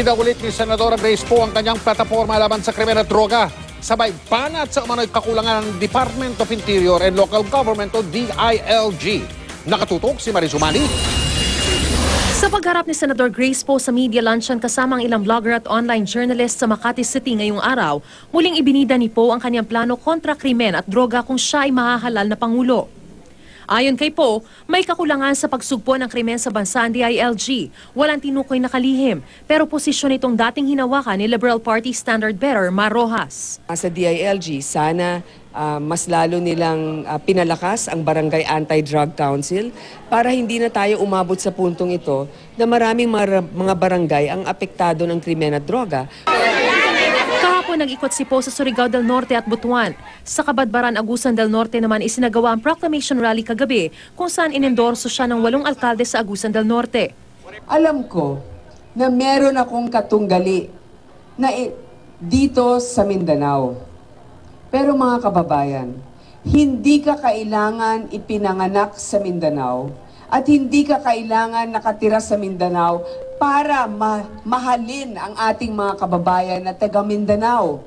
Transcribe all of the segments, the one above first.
Ibinida ulit ni Senadora Grace Poe ang kanyang plataforma laban sa krimen at droga. Sabay banat sa umano'y kakulangan ng Department of Interior and Local Government o DILG. Nakatutok si Mariz Umali. Sa pagharap ni Senador Grace Poe sa media luncheon kasama ang ilang vlogger at online journalist sa Makati City ngayong araw, muling ibinida ni Poe ang kanyang plano kontra krimen at droga kung siya ay mahahalal na Pangulo. Ayon kay Poe, may kakulangan sa pagsugpo ng krimen sa bansa ang DILG. Walang tinukoy na kalihim, pero posisyon itong dating hinawakan ni Liberal Party standard-bearer Mar Rojas. Sa DILG, sana mas lalo nilang pinalakas ang Barangay Anti-Drug Council para hindi na tayo umabot sa puntong ito na maraming mga barangay ang apektado ng krimen at droga. Kahapon nag-ikot si Poe sa Surigao del Norte at Butuan. Sa Kabadbaran, Agusan del Norte naman isinagawa ang proclamation rally kagabi kung saan inendorso siya ng 8 alkalde sa Agusan del Norte. Alam ko na meron akong katunggali na dito sa Mindanao. Pero mga kababayan, hindi ka kailangan ipinanganak sa Mindanao at hindi ka kailangan nakatira sa Mindanao para mahalin ang ating mga kababayan na taga Mindanao.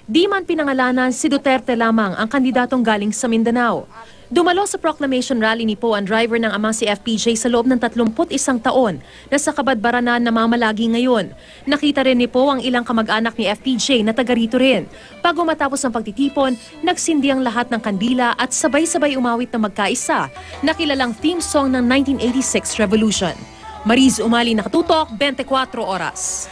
Di man pinangalanan, si Duterte lamang ang kandidatong galing sa Mindanao. Dumalo sa proclamation rally ni Poe ang driver ng amang si FPJ sa loob ng 31 taon na sa Kabadbaran na namamalagi ngayon. Nakita rin ni Poe ang ilang kamag-anak ni FPJ na taga rito rin. Bago matapos ang pagtitipon, nagsindi ang lahat ng kandila at sabay-sabay umawit na magkaisa na kilalang theme song ng 1986 Revolution. Mariz Umali, nakatutok, 24 oras.